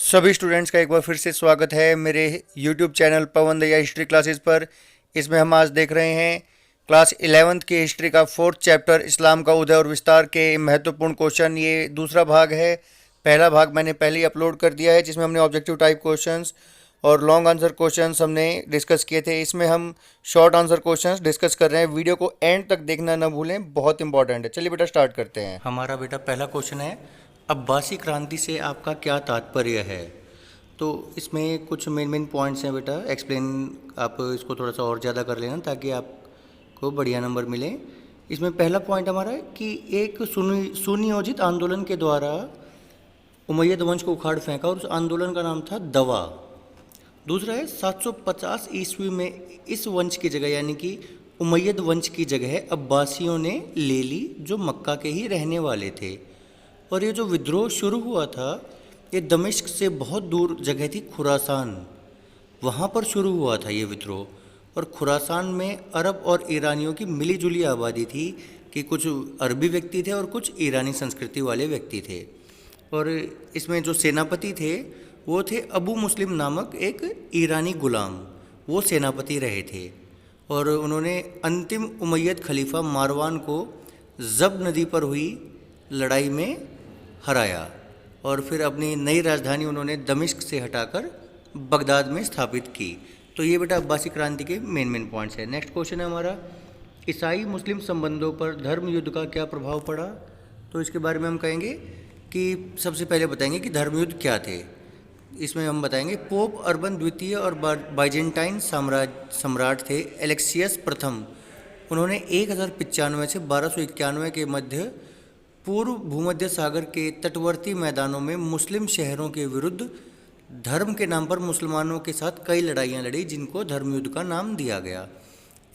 सभी स्टूडेंट्स का एक बार फिर से स्वागत है मेरे YouTube चैनल पवन दया हिस्ट्री क्लासेस पर। इसमें हम आज देख रहे हैं क्लास 11th की हिस्ट्री का 4th चैप्टर इस्लाम का उदय और विस्तार के महत्वपूर्ण क्वेश्चन। ये दूसरा भाग है। पहला भाग मैंने पहले ही अपलोड कर दिया है, जिसमें हमने ऑब्जेक्टिव टाइप क्वेश्चंस और लॉन्ग आंसर क्वेश्चंस हमने डिस्कस किए थे। इसमें हम शॉर्ट आंसर क्वेश्चंस डिस्कस कर रहे हैं। वीडियो को एंड तक देखना ना भूलें, बहुत इंपॉर्टेंट है। चलिए बेटा स्टार्ट करते हैं। हमारा बेटा पहला क्वेश्चन है, अब्बासी क्रांति से आपका क्या तात्पर्य है। तो इसमें कुछ मेन पॉइंट्स हैं बेटा, एक्सप्लेन आप इसको थोड़ा सा और ज़्यादा कर लेना ताकि आपको बढ़िया नंबर मिले। इसमें पहला पॉइंट हमारा है कि एक सुनियोजित आंदोलन के द्वारा उमैयद वंश को उखाड़ फेंका और उस आंदोलन का नाम था दवा। दूसरा है 750 ईस्वी में इस वंश की जगह यानी कि उमैयद वंश की जगह अब्बासियों ने ले ली, जो मक्का के ही रहने वाले थे। और ये जो विद्रोह शुरू हुआ था ये दमिश्क से बहुत दूर जगह थी, खुरासान, वहाँ पर शुरू हुआ था ये विद्रोह। और खुरासान में अरब और ईरानियों की मिलीजुली आबादी थी कि कुछ अरबी व्यक्ति थे और कुछ ईरानी संस्कृति वाले व्यक्ति थे। और इसमें जो सेनापति थे वो थे अबू मुस्लिम नामक एक ईरानी गुलाम, वो सेनापति रहे थे। और उन्होंने अंतिम उमैयद खलीफा मारवान को जब नदी पर हुई लड़ाई में हराया और फिर अपनी नई राजधानी उन्होंने दमिश्क से हटाकर बगदाद में स्थापित की। तो ये बेटा अब्बासी क्रांति के मेन पॉइंट्स है। नेक्स्ट क्वेश्चन है हमारा, ईसाई मुस्लिम संबंधों पर धर्म युद्ध का क्या प्रभाव पड़ा। तो इसके बारे में हम कहेंगे कि सबसे पहले बताएंगे कि धर्म युद्ध क्या थे। इसमें हम बताएंगे पोप अर्बन द्वितीय और बाइजेंटाइन सम्राट थे एलेक्सियस प्रथम। उन्होंने 1095 से 1291 के मध्य पूर्व भूमध्य सागर के तटवर्ती मैदानों में मुस्लिम शहरों के विरुद्ध धर्म के नाम पर मुसलमानों के साथ कई लड़ाइयाँ लड़ी, जिनको धर्म युद्ध का नाम दिया गया।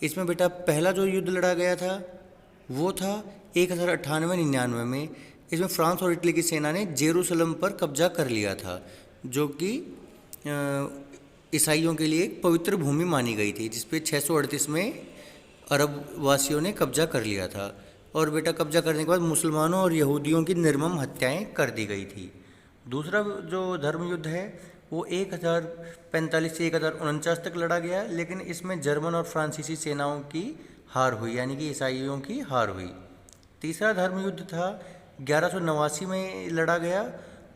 इसमें बेटा पहला जो युद्ध लड़ा गया था वो था 1098-99 में। इसमें फ्रांस और इटली की सेना ने जेरूसलम पर कब्जा कर लिया था, जो कि ईसाइयों के लिए एक पवित्र भूमि मानी गई थी, जिस पे 638 में अरब वासियों ने कब्जा कर लिया था। और बेटा कब्जा करने के बाद मुसलमानों और यहूदियों की निर्मम हत्याएं कर दी गई थी। दूसरा जो धर्म युद्ध है वो 1045 से 1049 तक लड़ा गया, लेकिन इसमें जर्मन और फ्रांसीसी सेनाओं की हार हुई, यानी कि ईसाइयों की हार हुई। तीसरा धर्म युद्ध था 1189 में लड़ा गया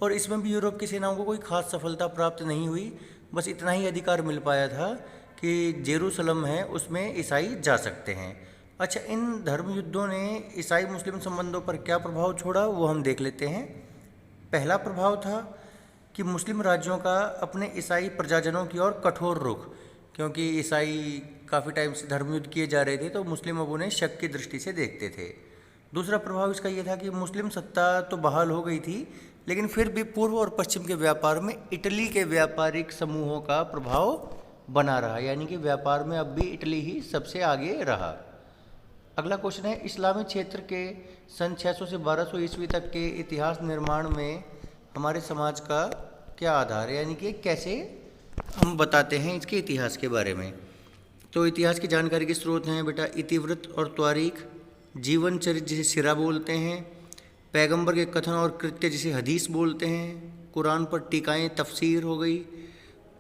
और इसमें भी यूरोप की सेनाओं को कोई खास सफलता प्राप्त नहीं हुई। बस इतना ही अधिकार मिल पाया था कि जेरूसलम है उसमें ईसाई जा सकते हैं। अच्छा, इन धर्म युद्धों ने ईसाई मुस्लिम संबंधों पर क्या प्रभाव छोड़ा वो हम देख लेते हैं। पहला प्रभाव था कि मुस्लिम राज्यों का अपने ईसाई प्रजाजनों की ओर कठोर रुख, क्योंकि ईसाई काफ़ी टाइम से धर्म युद्ध किए जा रहे थे तो मुस्लिम अब उन्हें शक की दृष्टि से देखते थे। दूसरा प्रभाव इसका ये था कि मुस्लिम सत्ता तो बहाल हो गई थी, लेकिन फिर भी पूर्व और पश्चिम के व्यापार में इटली के व्यापारिक समूहों का प्रभाव बना रहा, यानी कि व्यापार में अब भी इटली ही सबसे आगे रहा। अगला क्वेश्चन है, इस्लामी क्षेत्र के सन 600 से 1200 ईस्वी तक के इतिहास निर्माण में हमारे समाज का क्या आधार है, यानी कि कैसे हम बताते हैं इसके इतिहास के बारे में। तो इतिहास की जानकारी के स्रोत हैं बेटा इतिवृत्त और त्वारीख, जीवन चरित्र जिसे सिरा बोलते हैं, पैगंबर के कथन और कृत्य जिसे हदीस बोलते हैं, कुरान पर टीकाएँ तफसीर हो गई,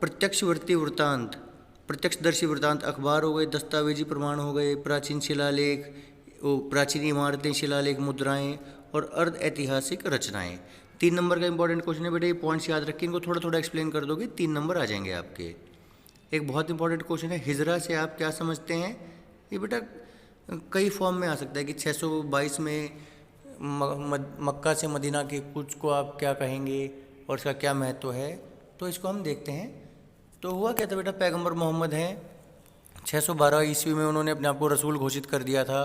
प्रत्यक्षवर्ती वृत्तांत प्रत्यक्षदर्शी वृत्तांत अखबार हो गए, दस्तावेजी प्रमाण हो गए, प्राचीन शिलालेख, प्राचीन इमारतें, शिलालेख, मुद्राएं और अर्ध ऐतिहासिक रचनाएं। 3 नंबर का इंपॉर्टेंट क्वेश्चन है बेटा, ये पॉइंट्स याद रखें, इनको थोड़ा थोड़ा एक्सप्लेन कर दोगे 3 नंबर आ जाएंगे आपके। एक बहुत इंपॉर्टेंट क्वेश्चन है, हिजरा से आप क्या समझते हैं। ये बेटा कई फॉर्म में आ सकता है कि 622 में मक्का से मदीना के कुछ को आप क्या कहेंगे और इसका क्या महत्व है, तो इसको हम देखते हैं। तो हुआ क्या था बेटा, पैगंबर मोहम्मद हैं 612 ईस्वी में उन्होंने अपने आप को रसूल घोषित कर दिया था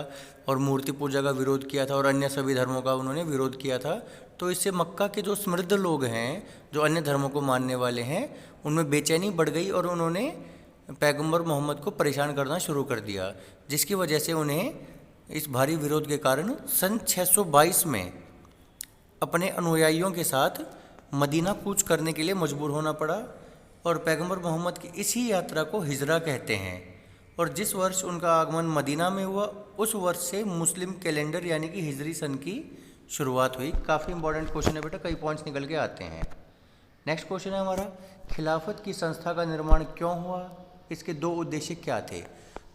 और मूर्ति पूजा का विरोध किया था और अन्य सभी धर्मों का उन्होंने विरोध किया था। तो इससे मक्का के जो समृद्ध लोग हैं, जो अन्य धर्मों को मानने वाले हैं, उनमें बेचैनी बढ़ गई और उन्होंने पैगंबर मोहम्मद को परेशान करना शुरू कर दिया, जिसकी वजह से उन्हें इस भारी विरोध के कारण सन 622 में अपने अनुयायियों के साथ मदीना कूच करने के लिए मजबूर होना पड़ा। और पैगंबर मोहम्मद की इसी यात्रा को हिजरा कहते हैं। और जिस वर्ष उनका आगमन मदीना में हुआ उस वर्ष से मुस्लिम कैलेंडर यानी कि हिजरी सन की शुरुआत हुई। काफ़ी इंपॉर्टेंट क्वेश्चन है बेटा, कई पॉइंट्स निकल के आते हैं। नेक्स्ट क्वेश्चन है हमारा, खिलाफत की संस्था का निर्माण क्यों हुआ, इसके दो उद्देश्य क्या थे।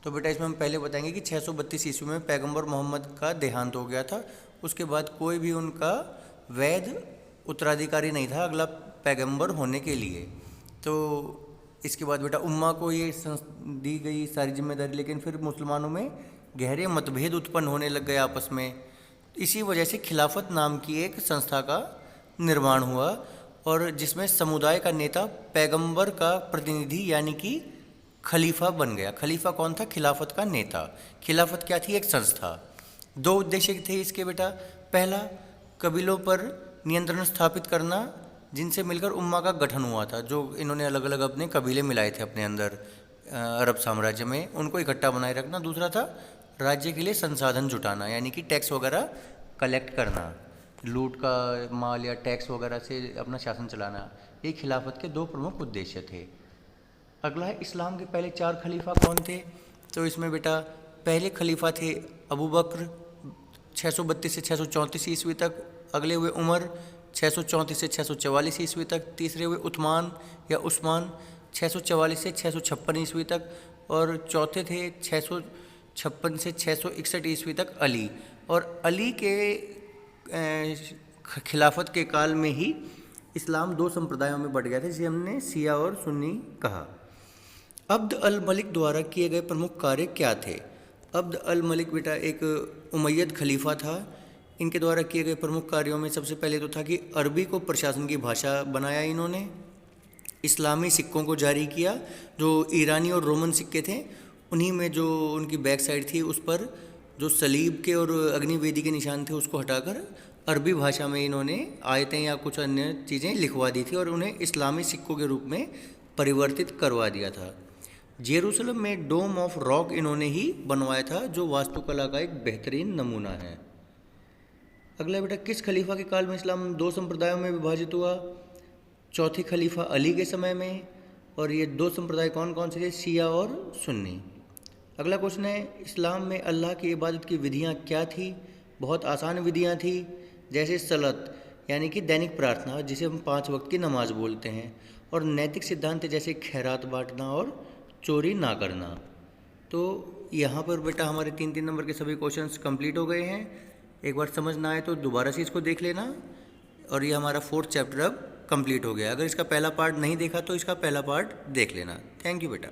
तो बेटा इसमें हम पहले बताएंगे कि 632 ईस्वी में पैगंबर मोहम्मद का देहांत हो गया था। उसके बाद कोई भी उनका वैध उत्तराधिकारी नहीं था अगला पैगंबर होने के लिए। तो इसके बाद बेटा उम्मा को ये दी गई सारी जिम्मेदारी, लेकिन फिर मुसलमानों में गहरे मतभेद उत्पन्न होने लग गए आपस में। इसी वजह से खिलाफत नाम की एक संस्था का निर्माण हुआ, और जिसमें समुदाय का नेता पैगंबर का प्रतिनिधि यानी कि खलीफा बन गया। खलीफा कौन था? खिलाफत का नेता। खिलाफत क्या थी? एक संस्था। दो उद्देश्य थे इसके बेटा। पहला, कबीलों पर नियंत्रण स्थापित करना, जिनसे मिलकर उम्मा का गठन हुआ था। जो इन्होंने अलग अलग अपने कबीले मिलाए थे अपने अंदर अरब साम्राज्य में, उनको इकट्ठा बनाए रखना। दूसरा था राज्य के लिए संसाधन जुटाना, यानी कि टैक्स वगैरह कलेक्ट करना, लूट का माल या टैक्स वगैरह से अपना शासन चलाना। ये खिलाफत के दो प्रमुख उद्देश्य थे। अगला है, इस्लाम के पहले 4 खलीफा कौन थे। तो इसमें बेटा पहले खलीफा थे अबू बकर 632 से 634 ईस्वी तक। अगले हुए उमर 634 से 644 ईस्वी तक। तीसरे हुए उस्मान या उस्मान 644 से 656 ईस्वी तक। और चौथे थे 656 से 661 ईस्वी तक अली। और अली के खिलाफत के काल में ही इस्लाम 2 संप्रदायों में बढ़ गया था, जिसे हमने शिया और सुन्नी कहा। अब्द अल मलिक द्वारा किए गए प्रमुख कार्य क्या थे। अब्द अल मलिक बेटा एक उमैयद खलीफा था। इनके द्वारा किए गए प्रमुख कार्यों में सबसे पहले तो था कि अरबी को प्रशासन की भाषा बनाया इन्होंने। इस्लामी सिक्कों को जारी किया। जो ईरानी और रोमन सिक्के थे, उन्हीं में जो उनकी बैक साइड थी उस पर जो सलीब के और अग्निवेदी के निशान थे उसको हटाकर अरबी भाषा में इन्होंने आयतें या कुछ अन्य चीज़ें लिखवा दी थी और उन्हें इस्लामी सिक्कों के रूप में परिवर्तित करवा दिया था। जेरूसलम में डोम ऑफ रॉक इन्होंने ही बनवाया था, जो वास्तुकला का एक बेहतरीन नमूना है। अगला बेटा, किस खलीफा के काल में इस्लाम 2 संप्रदायों में विभाजित हुआ। चौथे खलीफा अली के समय में। और ये 2 संप्रदाय कौन कौन से थे? शिया और सुन्नी। अगला क्वेश्चन है, इस्लाम में अल्लाह की इबादत की विधियाँ क्या थी। बहुत आसान विधियाँ थी, जैसे सलत यानी कि दैनिक प्रार्थना, जिसे हम 5 वक्त की नमाज बोलते हैं। और नैतिक सिद्धांत जैसे खैरात बांटना और चोरी ना करना। तो यहाँ पर बेटा हमारे 3-3 नंबर के सभी क्वेश्चंस कंप्लीट हो गए हैं। एक बार समझ ना आए तो दोबारा से इसको देख लेना। और ये हमारा 4th चैप्टर अब कंप्लीट हो गया। अगर इसका पहला पार्ट नहीं देखा तो इसका पहला पार्ट देख लेना। थैंक यू बेटा।